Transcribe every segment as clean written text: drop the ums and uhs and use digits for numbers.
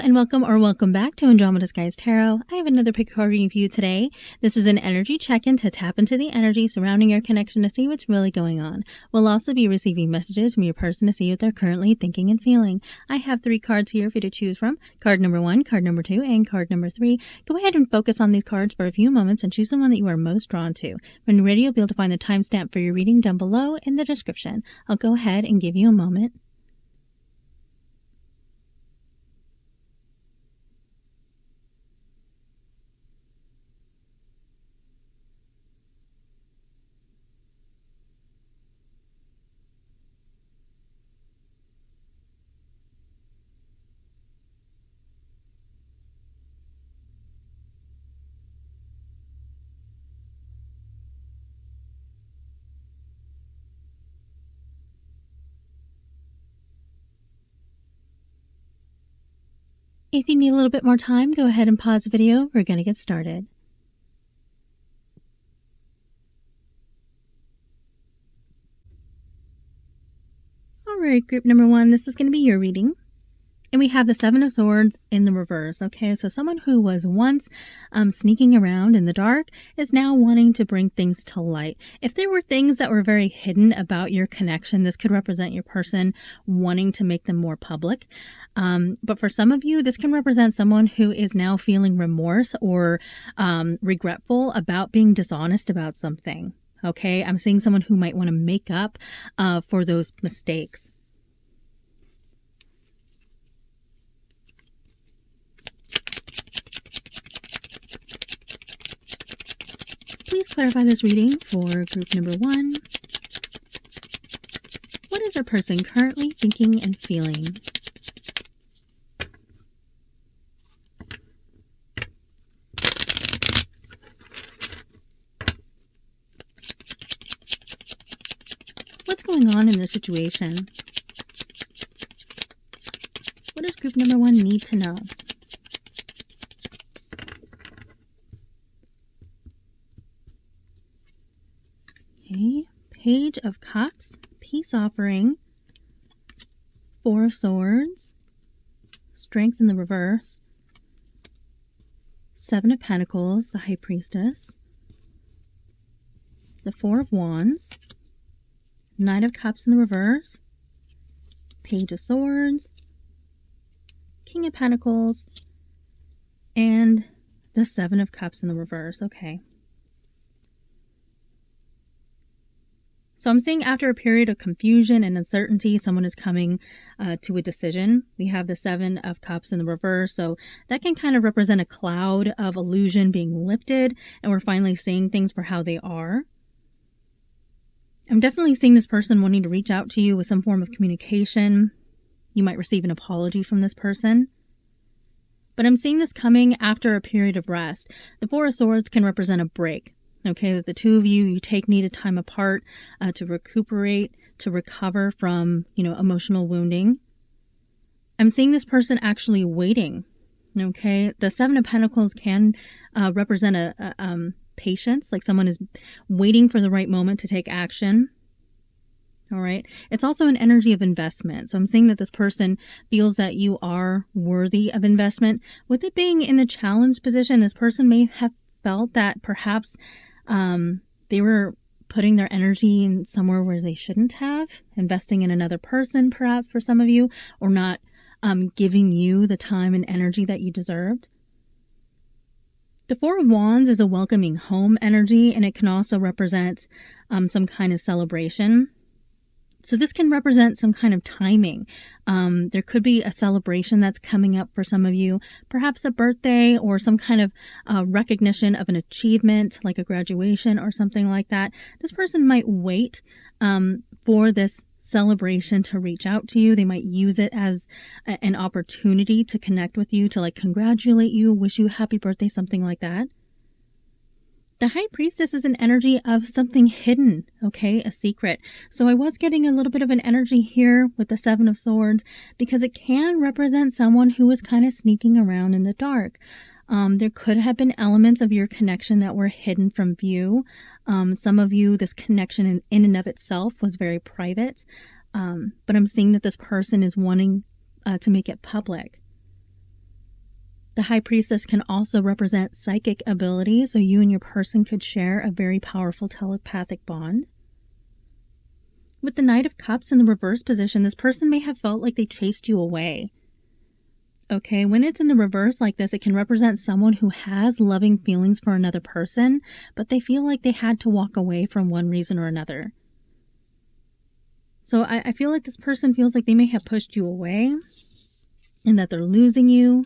and welcome back to Andromeda's Guys Tarot. I have another pick card reading for you today. This is an energy check-in to tap into the energy surrounding your connection to see what's really going on. We'll also be receiving messages from your person to see what they're currently thinking and feeling. I have 3 cards here for you to choose from. Card number 1, card number 2, and card number 3. Go ahead and focus on these cards for a few moments and choose the one that you are most drawn to. When you're ready, you'll be able to find the timestamp for your reading down below in the description. I'll go ahead and give you a moment. If you need a little bit more time, go ahead and pause the video. We're going to get started. All right, group number 1, this is going to be your reading. And we have the 7 of Swords in the reverse, okay? So someone who was once sneaking around in the dark is now wanting to bring things to light. If there were things that were very hidden about your connection, this could represent your person wanting to make them more public. But for some of you, this can represent someone who is now feeling remorse or regretful about being dishonest about something, okay? I'm seeing someone who might want to make up for those mistakes. Please clarify this reading for group number 1. What is our person currently thinking and feeling? What's going on in their situation? What does group number 1 need to know? Okay, Page of Cups, Peace Offering, 4 of Swords, Strength in the reverse, 7 of Pentacles, the High Priestess, the 4 of Wands, Knight of Cups in the reverse, Page of Swords, King of Pentacles, and the 7 of Cups in the reverse. Okay. So I'm seeing after a period of confusion and uncertainty, someone is coming to a decision. We have the 7 of Cups in the reverse, so that can kind of represent a cloud of illusion being lifted, and we're finally seeing things for how they are. I'm definitely seeing this person wanting to reach out to you with some form of communication. You might receive an apology from this person. But I'm seeing this coming after a period of rest. The 4 of Swords can represent a break. Okay, that the two of you take needed time apart to recuperate, to recover from, emotional wounding. I'm seeing this person actually waiting. Okay, the 7 of Pentacles can represent a patience, like someone is waiting for the right moment to take action. All right, it's also an energy of investment. So I'm seeing that this person feels that you are worthy of investment. With it being in the challenge position, this person may have felt that perhaps they were putting their energy in somewhere where they shouldn't have, investing in another person perhaps for some of you, or not giving you the time and energy that you deserved. The 4 of Wands is a welcoming home energy, and it can also represent some kind of celebration. So this can represent some kind of timing. There could be a celebration that's coming up for some of you, perhaps a birthday or some kind of recognition of an achievement, like a graduation or something like that. This person might wait for this celebration to reach out to you. They might use it as an opportunity to connect with you, to congratulate you, wish you a happy birthday, something like that. The High Priestess is an energy of something hidden, okay, a secret. So I was getting a little bit of an energy here with the 7 of Swords because it can represent someone who was kind of sneaking around in the dark. There could have been elements of your connection that were hidden from view. Some of you, this connection in and of itself was very private, but I'm seeing that this person is wanting to make it public. The High Priestess can also represent psychic ability, so you and your person could share a very powerful telepathic bond. With the Knight of Cups in the reverse position, this person may have felt like they chased you away. Okay, when it's in the reverse like this, it can represent someone who has loving feelings for another person, but they feel like they had to walk away from one reason or another. So I feel like this person feels like they may have pushed you away and that they're losing you.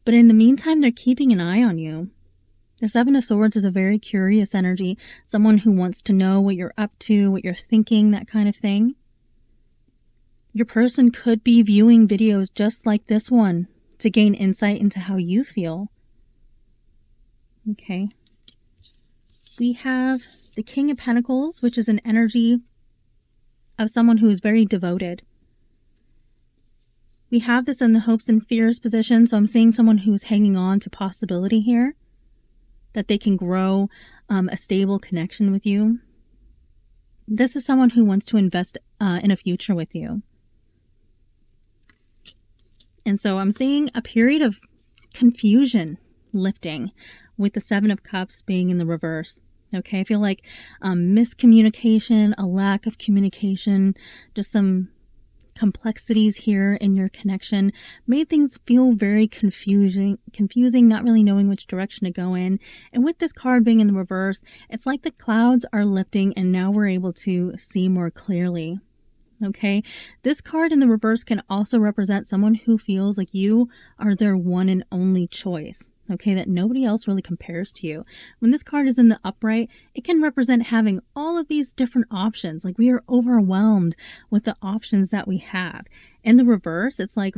But in the meantime, they're keeping an eye on you. The Seven of Swords is a very curious energy, someone who wants to know what you're up to, what you're thinking, that kind of thing. Your person could be viewing videos just like this one to gain insight into how you feel. Okay. We have the King of Pentacles, which is an energy of someone who is very devoted. We have this in the hopes and fears position, so I'm seeing someone who's hanging on to possibility here, that they can grow a stable connection with you. This is someone who wants to invest in a future with you. And so I'm seeing a period of confusion lifting with the Seven of Cups being in the reverse. Okay, I feel like miscommunication, a lack of communication, just some complexities here in your connection made things feel very confusing, not really knowing which direction to go in. And with this card being in the reverse, it's like the clouds are lifting and now we're able to see more clearly. Okay, this card in the reverse can also represent someone who feels like you are their one and only choice. Okay, that nobody else really compares to you. When this card is in the upright, it can represent having all of these different options. Like we are overwhelmed with the options that we have. In the reverse, it's like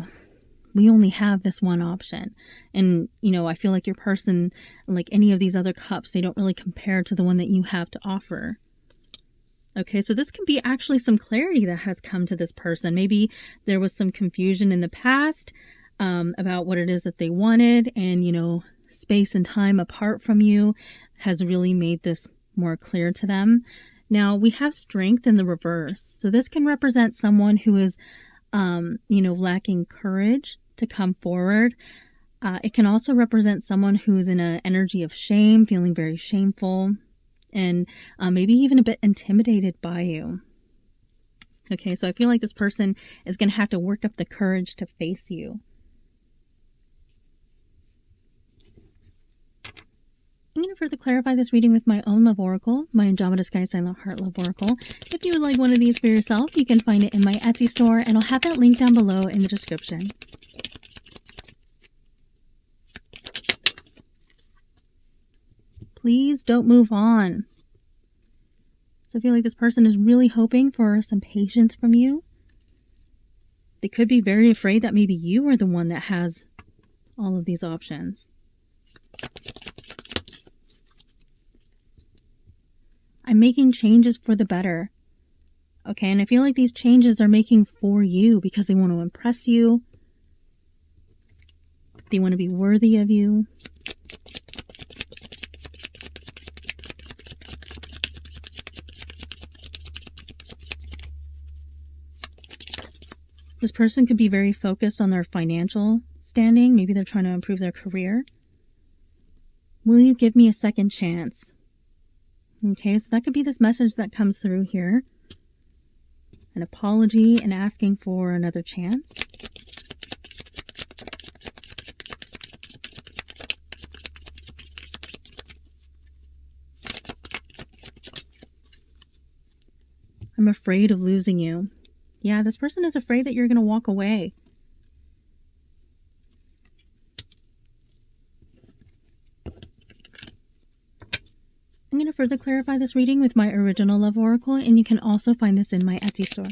we only have this one option. And, you know, I feel like your person, like any of these other cups, they don't really compare to the one that you have to offer. Okay, so this can be actually some clarity that has come to this person. Maybe there was some confusion in the past about what it is that they wanted, and, you know, space and time apart from you has really made this more clear to them. Now, we have Strength in the reverse. So this can represent someone who is, you know, lacking courage to come forward. It can also represent someone who's in an energy of shame, feeling very shameful, and maybe even a bit intimidated by you. Okay, so I feel like this person is going to have to work up the courage to face you. I'm going to further clarify this reading with my own love oracle, my Andromeda Sky Silent Heart Love Oracle. If you would like one of these for yourself, you can find it in my Etsy store, and I'll have that link down below in the description. Please don't move on. So I feel like this person is really hoping for some patience from you. They could be very afraid that maybe you are the one that has all of these options. I'm making changes for the better. Okay, and I feel like these changes are making for you because they want to impress you. They want to be worthy of you. This person could be very focused on their financial standing. Maybe they're trying to improve their career. Will you give me a second chance? Okay, so that could be this message that comes through here. An apology and asking for another chance. I'm afraid of losing you. Yeah, this person is afraid that you're going to walk away. I'm going to further clarify this reading with my original love oracle, and you can also find this in my Etsy store.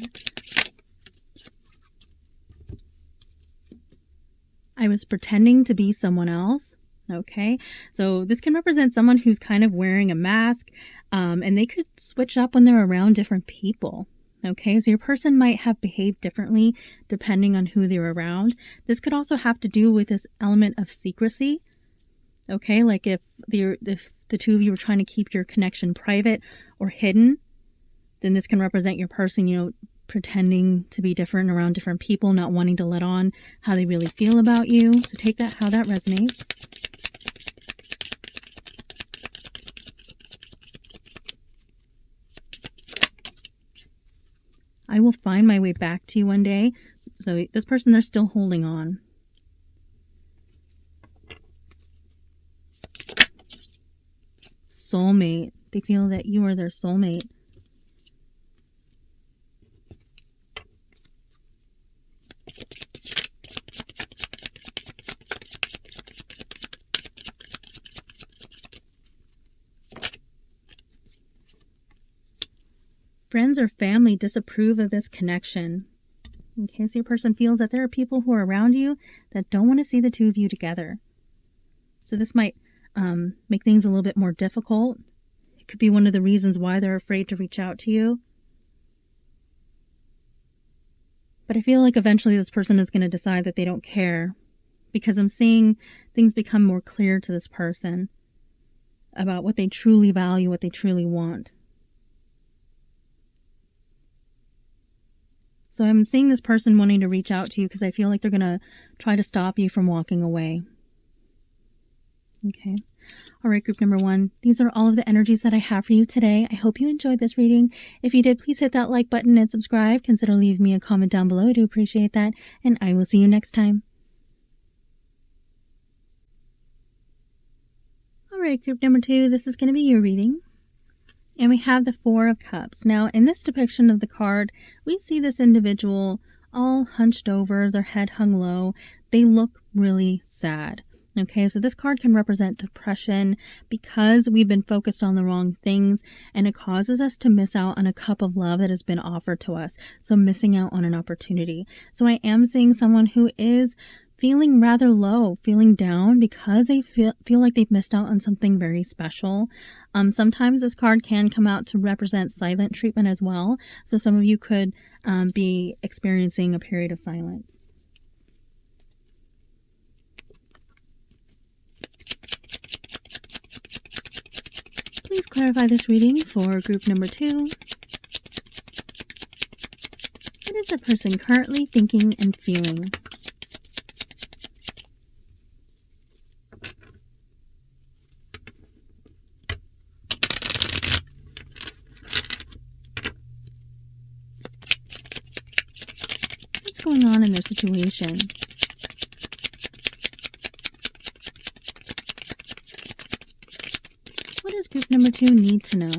I was pretending to be someone else. Okay, so this can represent someone who's kind of wearing a mask, and they could switch up when they're around different people. Okay, so your person might have behaved differently depending on who they're around. This could also have to do with this element of secrecy. Okay, like if the two of you were trying to keep your connection private or hidden, then this can represent your person, you know, pretending to be different around different people, not wanting to let on how they really feel about you. So take that how that resonates. I will find my way back to you one day. So this person, they're still holding on. Soulmate. They feel that you are their soulmate. Friends or family disapprove of this connection. Okay, so your person feels that there are people who are around you that don't want to see the two of you together. So this might make things a little bit more difficult. It could be one of the reasons why they're afraid to reach out to you. But I feel like eventually this person is going to decide that they don't care, because I'm seeing things become more clear to this person about what they truly value, what they truly want. So I'm seeing this person wanting to reach out to you because I feel like they're going to try to stop you from walking away. Okay. All right, group number 1. These are all of the energies that I have for you today. I hope you enjoyed this reading. If you did, please hit that like button and subscribe. Consider leaving me a comment down below. I do appreciate that. And I will see you next time. All right, group number 2. This is going to be your reading. And we have the 4 of Cups. Now, in this depiction of the card, we see this individual all hunched over, their head hung low. They look really sad. Okay, so this card can represent depression because we've been focused on the wrong things, and it causes us to miss out on a cup of love that has been offered to us. So missing out on an opportunity. So I am seeing someone who is feeling rather low, feeling down because they feel like they've missed out on something very special. Sometimes this card can come out to represent silent treatment as well. So some of you could be experiencing a period of silence. Please clarify this reading for group number 2. What is a person currently thinking and feeling? What's going on in their situation? What does group number 2 need to know?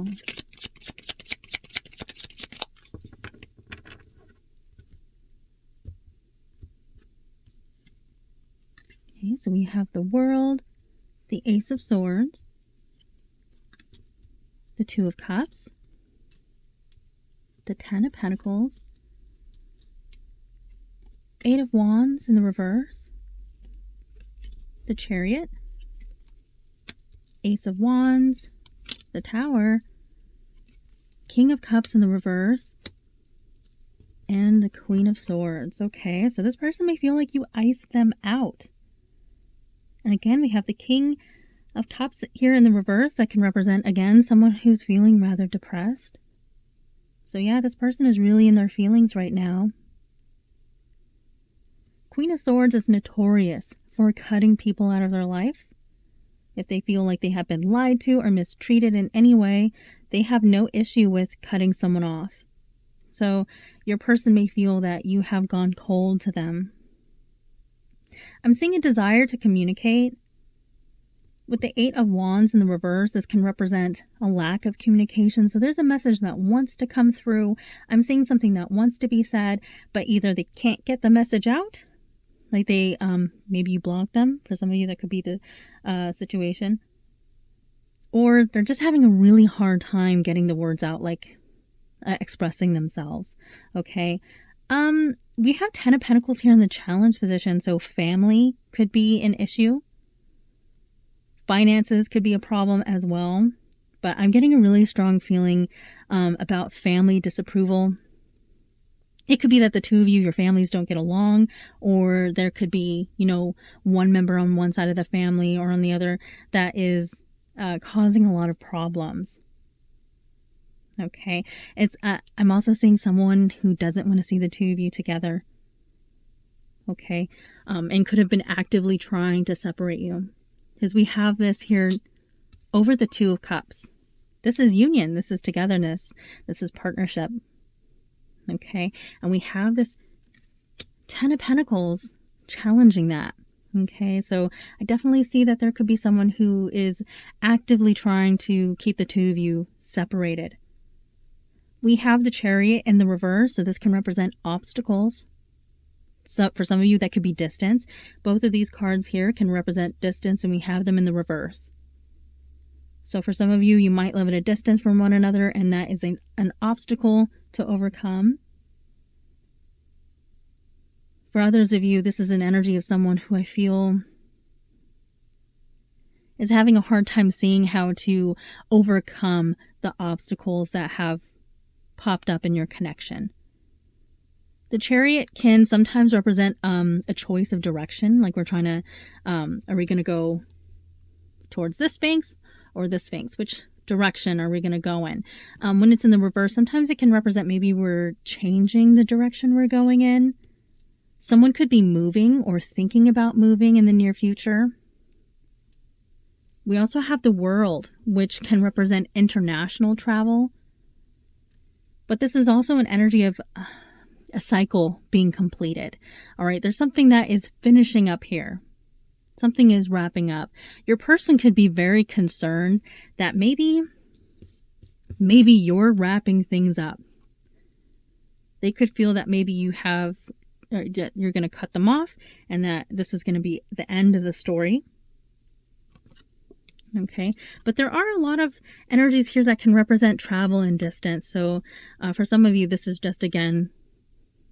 Okay, so we have the World, the Ace of Swords, the 2 of Cups, the 10 of Pentacles, 8 of Wands in the reverse, the Chariot, Ace of Wands, the Tower, King of Cups in the reverse, and the Queen of Swords. Okay, so this person may feel like you iced them out. And again, we have the King of Cups here in the reverse that can represent, again, someone who's feeling rather depressed. So yeah, this person is really in their feelings right now. Queen of Swords is notorious for cutting people out of their life. If they feel like they have been lied to or mistreated in any way, they have no issue with cutting someone off. So your person may feel that you have gone cold to them. I'm seeing a desire to communicate. With the 8 of Wands in the reverse, this can represent a lack of communication. So there's a message that wants to come through. I'm seeing something that wants to be said, but either they can't get the message out, like they, maybe you blocked them. For some of you, that could be the situation. Or they're just having a really hard time getting the words out, like expressing themselves. Okay. We have 10 of Pentacles here in the challenge position. So family could be an issue. Finances could be a problem as well. But I'm getting a really strong feeling about family disapproval. It could be that the two of you, your families don't get along, or there could be, one member on one side of the family or on the other that is causing a lot of problems. Okay. It's, I'm also seeing someone who doesn't want to see the two of you together. Okay. And could have been actively trying to separate you. Because we have this here over the Two of Cups. This is union. This is togetherness. This is partnership. Okay. And we have this Ten of Pentacles challenging that. Okay. So I definitely see that there could be someone who is actively trying to keep the two of you separated. We have the Chariot in the reverse. So this can represent obstacles. So for some of you, that could be distance. Both of these cards here can represent distance, and we have them in the reverse. So for some of you, you might live at a distance from one another, and that is an obstacle to overcome. For others of you, this is an energy of someone who I feel is having a hard time seeing how to overcome the obstacles that have popped up in your connection. The Chariot can sometimes represent a choice of direction. Like we're trying to, are we going to go towards this Sphinx or this Sphinx? Which direction are we going to go in? When it's in the reverse, sometimes it can represent maybe we're changing the direction we're going in. Someone could be moving or thinking about moving in the near future. We also have the World, which can represent international travel. But this is also an energy of a cycle being completed. All right, there's something that is finishing up here. Something is wrapping up. Your person could be very concerned that maybe you're wrapping things up. They could feel that maybe you're going to cut them off and that this is going to be the end of the story. Okay, but there are a lot of energies here that can represent travel and distance. So for some of you, this is just, again,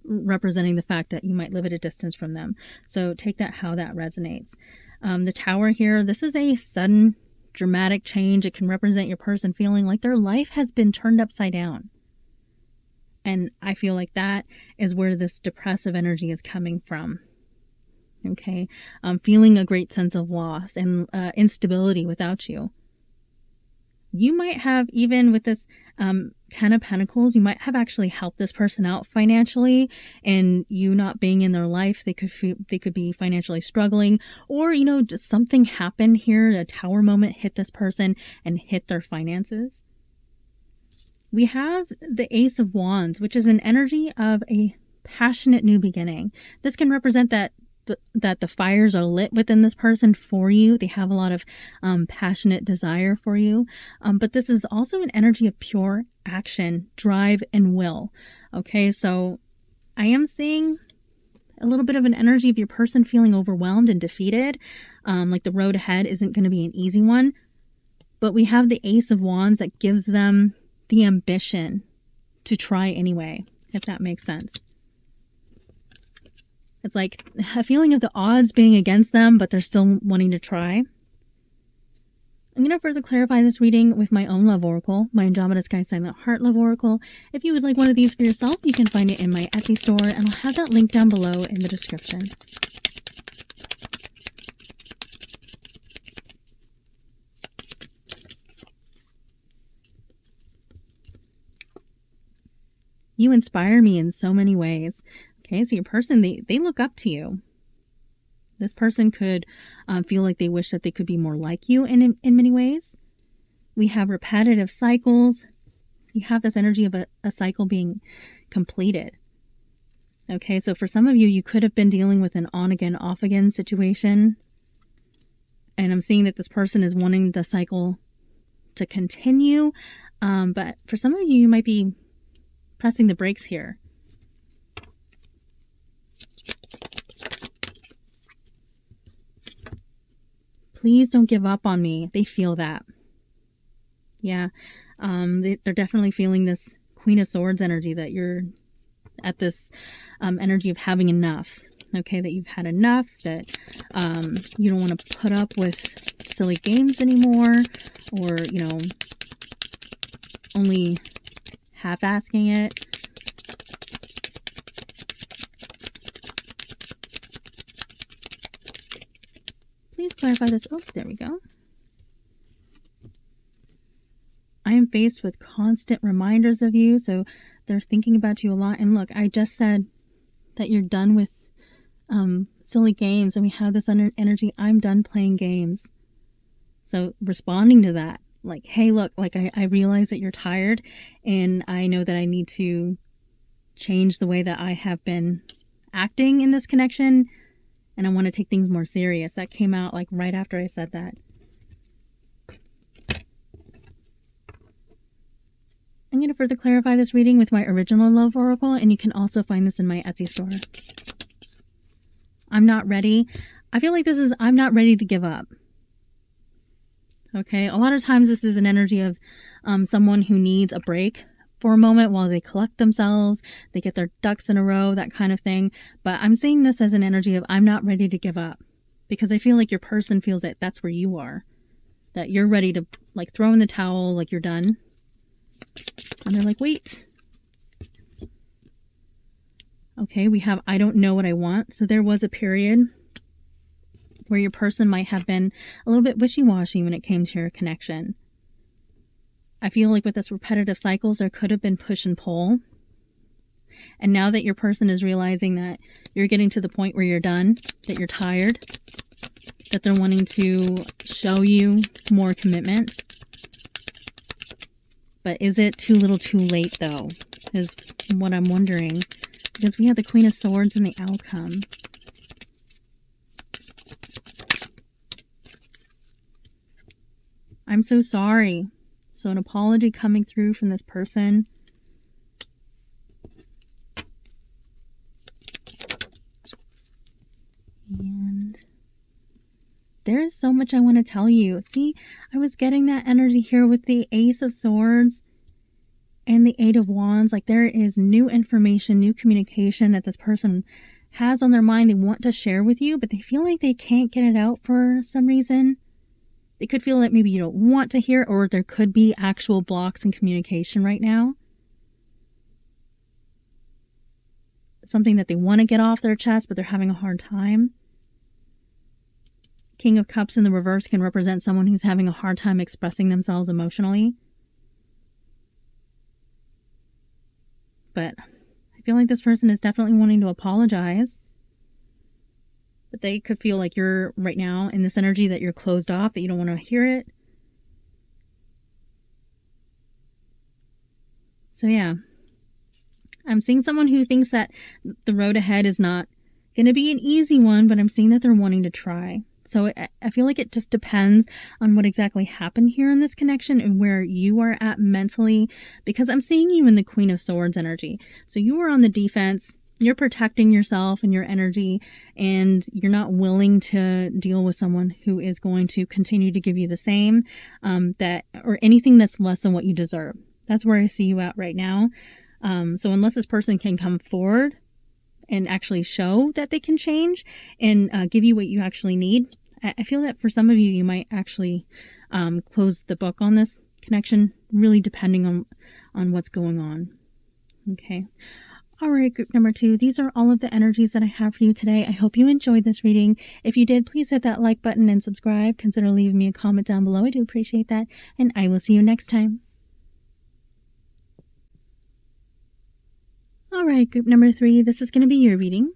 representing the fact that you might live at a distance from them. So take that how that resonates. The Tower here, this is a sudden dramatic change. It can represent your person feeling like their life has been turned upside down. And I feel like that is where this depressive energy is coming from. Okay, feeling a great sense of loss and instability without you. You might have, even with this Ten of Pentacles, you might have actually helped this person out financially, and you not being in their life, they could be financially struggling, or just something happened here, a Tower moment hit this person and hit their finances. We have the Ace of Wands, which is an energy of a passionate new beginning. This can represent that the fires are lit within this person for you. They have a lot of passionate desire for you. But this is also an energy of pure action, drive, and will. Okay, so I am seeing a little bit of an energy of your person feeling overwhelmed and defeated. Like the road ahead isn't going to be an easy one. But we have the Ace of Wands that gives them the ambition to try anyway, if that makes sense. It's like a feeling of the odds being against them, but they're still wanting to try. I'm going to further clarify this reading with my own love oracle, my Andromeda Sky Silent Heart Love Oracle. If you would like one of these for yourself, you can find it in my Etsy store, and I'll have that link down below in the description. You inspire me in so many ways. Okay, so your person, they look up to you. This person could feel like they wish that they could be more like you in many ways. We have repetitive cycles. You have this energy of a cycle being completed. Okay, so for some of you, you could have been dealing with an on-again, off-again situation. And I'm seeing that this person is wanting the cycle to continue. But for some of you, you might be pressing the brakes here. Please don't give up on me. They feel that. Yeah. They're definitely feeling this Queen of Swords energy, that you're at this energy of having enough. Okay, that you've had enough, that you don't want to put up with silly games anymore, or, only half-asking it. Please clarify this. Oh, there we go. I am faced with constant reminders of you, so they're thinking about you a lot. And look, I just said that you're done with silly games, and we have this energy. I'm done playing games. So responding to that, like, hey, look, like I realize that you're tired, and I know that I need to change the way that I have been acting in this connection, and I want to take things more serious. That came out like right after I said that. I'm going to further clarify this reading with my original love oracle, and you can also find this in my Etsy store. I'm not ready. I feel like this is, I'm not ready to give up. Okay, a lot of times this is an energy of someone who needs a break for a moment while they collect themselves, they get their ducks in a row, that kind of thing. But I'm seeing this as an energy of I'm not ready to give up, because I feel like your person feels that that's where you are, that you're ready to like throw in the towel, like you're done. And they're like, wait. Okay, we have I don't know what I want. So there was a period where your person might have been a little bit wishy-washy when it came to your connection. I feel like with this repetitive cycles, there could have been push and pull. And now that your person is realizing that you're getting to the point where you're done, that you're tired, that they're wanting to show you more commitment. But is it too little too late, though, is what I'm wondering. Because we have the Queen of Swords and the outcome. I'm so sorry. So an apology coming through from this person. And there is so much I want to tell you. See, I was getting that energy here with the Ace of Swords and the Eight of Wands. Like there is new information, new communication that this person has on their mind they want to share with you, but they feel like they can't get it out for some reason. They could feel that maybe you don't want to hear, or there could be actual blocks in communication right now. Something that they want to get off their chest, but they're having a hard time. King of Cups in the reverse can represent someone who's having a hard time expressing themselves emotionally. But I feel like this person is definitely wanting to apologize. But they could feel like you're right now in this energy that you're closed off, that you don't want to hear it. So yeah, I'm seeing someone who thinks that the road ahead is not going to be an easy one, but I'm seeing that they're wanting to try. So I feel like it just depends on what exactly happened here in this connection and where you are at mentally, because I'm seeing you in the Queen of Swords energy. So you are on the defense. You're protecting yourself and your energy, and you're not willing to deal with someone who is going to continue to give you the same, or anything that's less than what you deserve. That's where I see you at right now. So unless this person can come forward and actually show that they can change and give you what you actually need, I feel that for some of you, you might actually close the book on this connection, really depending on what's going on. Okay. All right, group number 2. These are all of the energies that I have for you today. I hope you enjoyed this reading. If you did, please hit that like button and subscribe. Consider leaving me a comment down below. I do appreciate that. And I will see you next time. All right, group number 3. This is going to be your reading.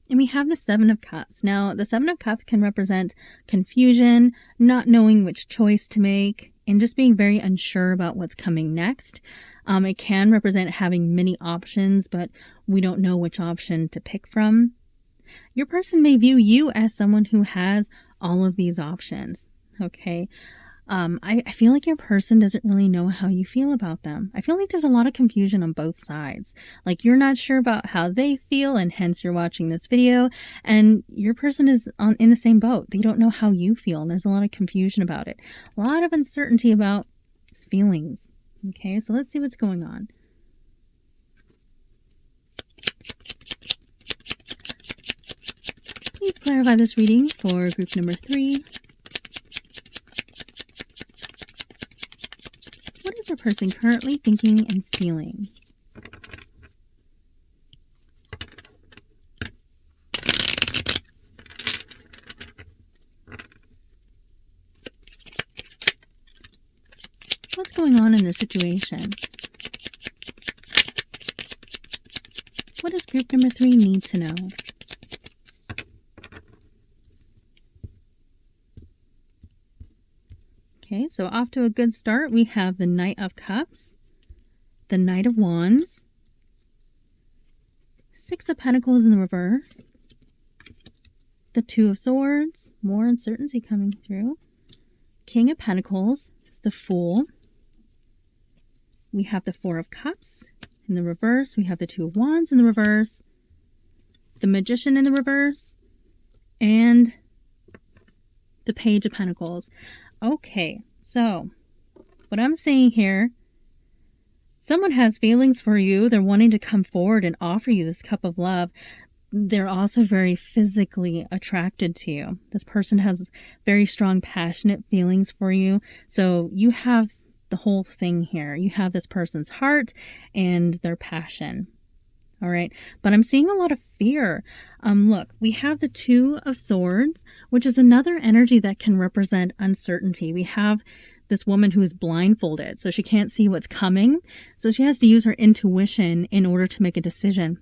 And we have the Seven of Cups. Now, the Seven of Cups can represent confusion, not knowing which choice to make, and just being very unsure about what's coming next. It can represent having many options, but we don't know which option to pick from. Your person may view you as someone who has all of these options, okay? I feel like your person doesn't really know how you feel about them. I feel like there's a lot of confusion on both sides. Like you're not sure about how they feel, and hence you're watching this video, and your person is in the same boat. They don't know how you feel, and there's a lot of confusion about it. A lot of uncertainty about feelings. Okay, so let's see what's going on. Please clarify this reading for group number 3. What is our person currently thinking and feeling? What's going on in their situation? What does group number 3 need to know? Okay, so off to a good start. We have the Knight of Cups, the Knight of Wands, 6 of Pentacles in the reverse, the 2 of Swords, more uncertainty coming through, King of Pentacles, the Fool. We have the 4 of Cups in the reverse. We have the 2 of Wands in the reverse, the Magician in the reverse, and the Page of Pentacles. Okay, so what I'm seeing here, someone has feelings for you. They're wanting to come forward and offer you this cup of love. They're also very physically attracted to you. This person has very strong, passionate feelings for you. So you have the whole thing here. You have this person's heart and their passion. All right. But I'm seeing a lot of fear. Look, we have the 2 of Swords, which is another energy that can represent uncertainty. We have this woman who is blindfolded, so she can't see what's coming. So she has to use her intuition in order to make a decision.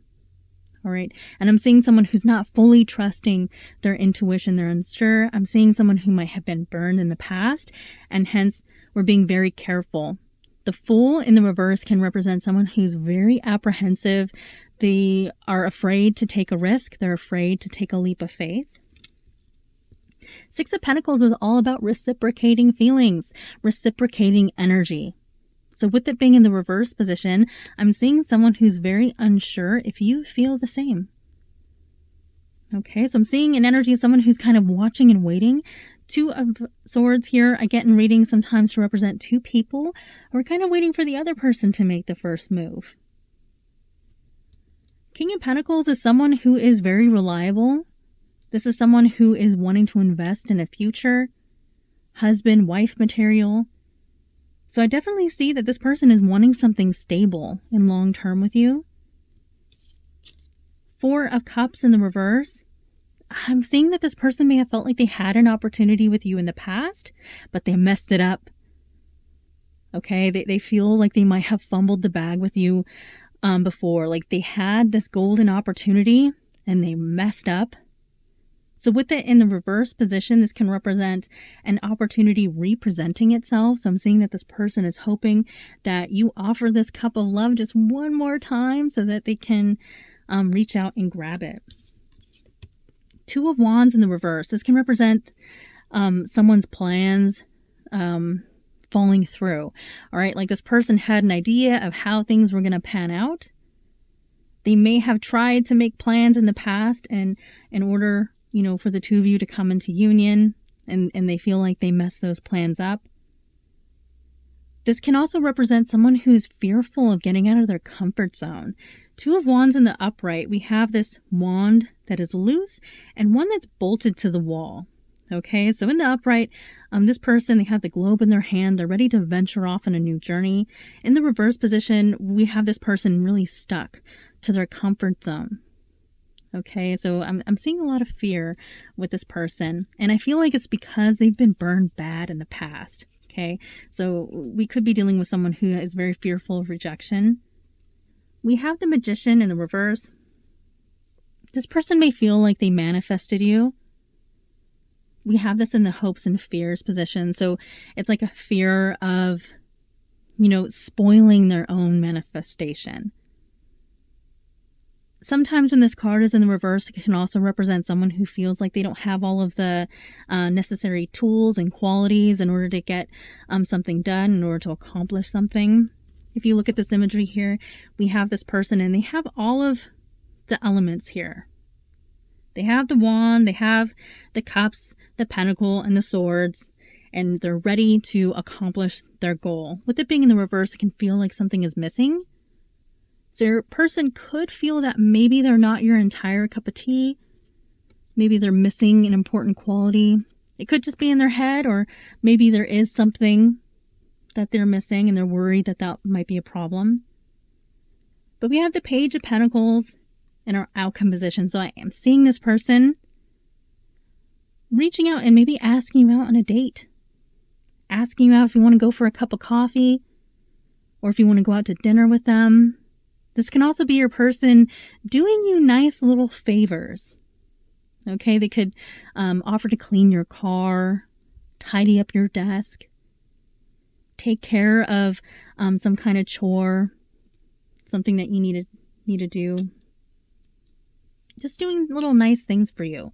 All right. And I'm seeing someone who's not fully trusting their intuition. They're unsure. I'm seeing someone who might have been burned in the past, and hence we're being very careful. The Fool in the reverse can represent someone who's very apprehensive. They are afraid to take a risk. They're afraid to take a leap of faith. 6 of Pentacles is all about reciprocating feelings, reciprocating energy. So with it being in the reverse position, I'm seeing someone who's very unsure if you feel the same. Okay, so I'm seeing an energy of someone who's kind of watching and waiting. 2 of Swords here, I get in readings sometimes to represent 2 people who are kind of waiting for the other person to make the first move. King of Pentacles is someone who is very reliable. This is someone who is wanting to invest in a future, husband, wife material. So I definitely see that this person is wanting something stable and long-term with you. 4 of Cups in the reverse. I'm seeing that this person may have felt like they had an opportunity with you in the past, but they messed it up. Okay, they feel like they might have fumbled the bag with you before. Like they had this golden opportunity and they messed up. So with it in the reverse position, this can represent an opportunity representing itself. So I'm seeing that this person is hoping that you offer this cup of love just one more time so that they can reach out and grab it. 2 of Wands in the reverse. This can represent someone's plans falling through. All right, like this person had an idea of how things were going to pan out. They may have tried to make plans in the past and in order, for the 2 of you to come into union, and they feel like they messed those plans up. This can also represent someone who's fearful of getting out of their comfort zone. 2 of Wands in the upright, we have this wand that is loose and one that's bolted to the wall. Okay, so in the upright, this person, they have the globe in their hand. They're ready to venture off on a new journey. In the reverse position, we have this person really stuck to their comfort zone. Okay, so I'm seeing a lot of fear with this person, and I feel like it's because they've been burned bad in the past. Okay, so we could be dealing with someone who is very fearful of rejection. We have the Magician in the reverse. This person may feel like they manifested you. We have this in the hopes and fears position. So it's like a fear of, spoiling their own manifestation. Sometimes when this card is in the reverse, it can also represent someone who feels like they don't have all of the necessary tools and qualities in order to get something done, in order to accomplish something. If you look at this imagery here, we have this person and they have all of the elements here. They have the wand, they have the cups, the pentacle, and the swords, and they're ready to accomplish their goal. With it being in the reverse, it can feel like something is missing. So your person could feel that maybe they're not your entire cup of tea. Maybe they're missing an important quality. It could just be in their head, or maybe there is something that they're missing and they're worried that that might be a problem. But we have the Page of Pentacles in our outcome position. So I am seeing this person reaching out and maybe asking you out on a date. asking you out if you want to go for a cup of coffee or if you want to go out to dinner with them. This can also be your person doing you nice little favors. Okay, they could offer to clean your car, tidy up your desk, take care of some kind of chore, something that you need to do. Just doing little nice things for you.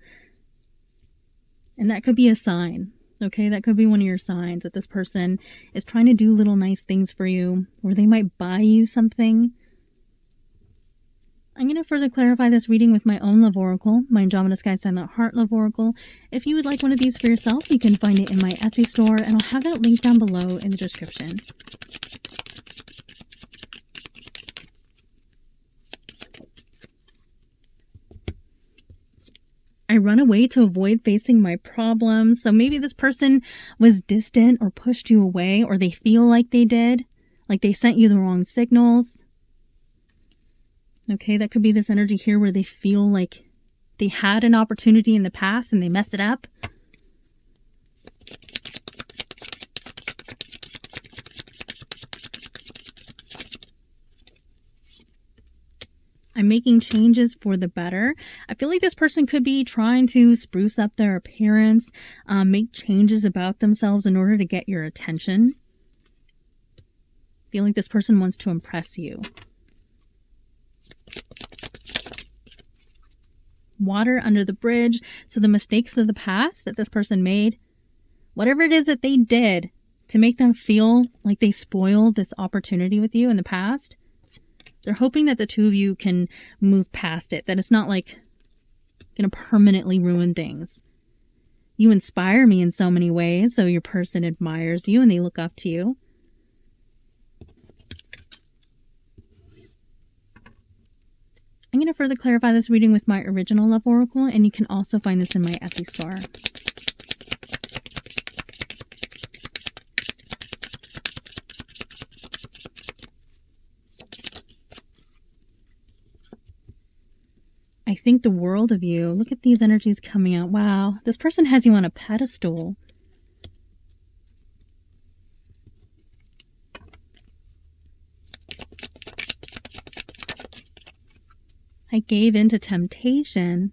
And that could be a sign. Okay, that could be one of your signs that this person is trying to do little nice things for you, or they might buy you something. I'm going to further clarify this reading with my own love oracle, my Andromeda Sky Silent Heart love oracle. If you would like one of these for yourself, you can find it in my Etsy store, and I'll have that link down below in the description. I run away to avoid facing my problems. So maybe this person was distant or pushed you away, or they feel like they did, like they sent you the wrong signals. Okay, that could be this energy here where they feel like they had an opportunity in the past and they messed it up. I'm making changes for the better. I feel like this person could be trying to spruce up their appearance, make changes about themselves in order to get your attention. I feel like this person wants to impress you. Water under the bridge. So the mistakes of the past that this person made, whatever it is that they did to make them feel like they spoiled this opportunity with you in the past, they're hoping that the two of you can move past it, that it's not like going to permanently ruin things. You inspire me in so many ways, so your person admires you and they look up to you. I'm going to further clarify this reading with my original love oracle, and you can also find this in my Etsy store. I think the world of you. Look at these energies coming out. Wow, this person has you on a pedestal. I gave in to temptation.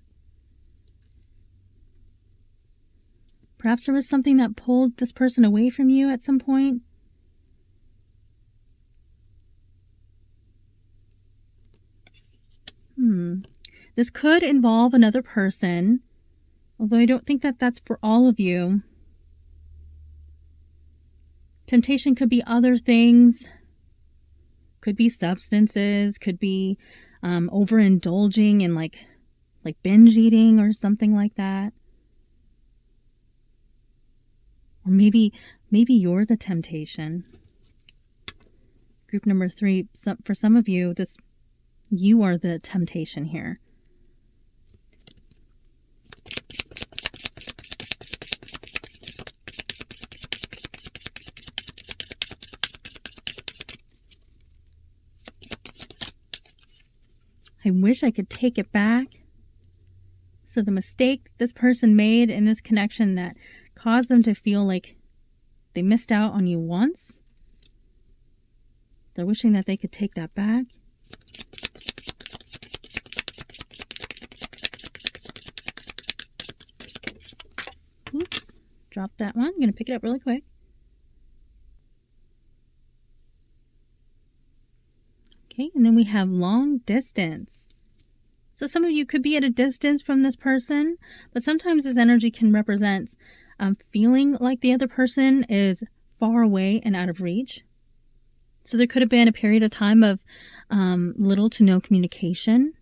Perhaps there was something that pulled this person away from you at some point. This could involve another person, although I don't think that that's for all of you. Temptation could be other things. Could be substances, could be overindulging in like binge eating or something like that. Or maybe you're the temptation. Group number 3, for some of you, you are the temptation here. I wish I could take it back. So the mistake this person made in this connection that caused them to feel like they missed out on you once, they're wishing that they could take that back. Oops, dropped that one. I'm going to pick it up really quick. Okay, and then we have long distance. So some of you could be at a distance from this person, but sometimes this energy can represent feeling like the other person is far away and out of reach. So there could have been a period of time of little to no communication,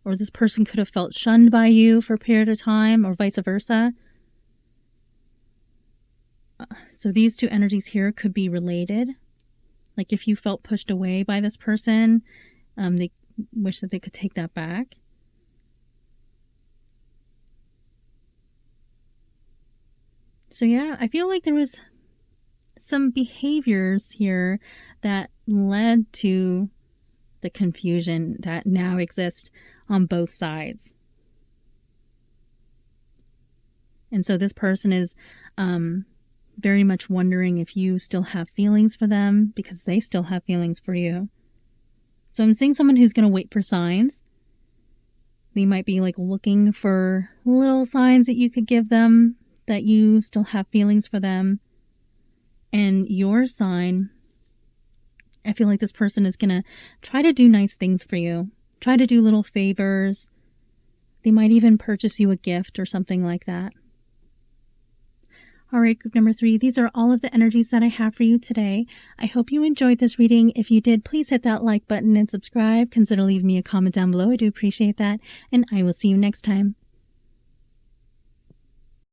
or this person could have felt shunned by you for a period of time, or vice versa. So these two energies here could be related. Like if you felt pushed away by this person, they wish that they could take that back. So yeah, I feel like there was some behaviors here that led to the confusion that now exists on both sides. And so this person is very much wondering if you still have feelings for them because they still have feelings for you. So I'm seeing someone who's going to wait for signs. They might be like looking for little signs that you could give them that you still have feelings for them. And your sign, I feel like this person is going to try to do nice things for you, try to do little favors. They might even purchase you a gift or something like that. All right, group number 3, these are all of the energies that I have for you today. I hope you enjoyed this reading. If you did, please hit that like button and subscribe. Consider leaving me a comment down below. I do appreciate that. And I will see you next time.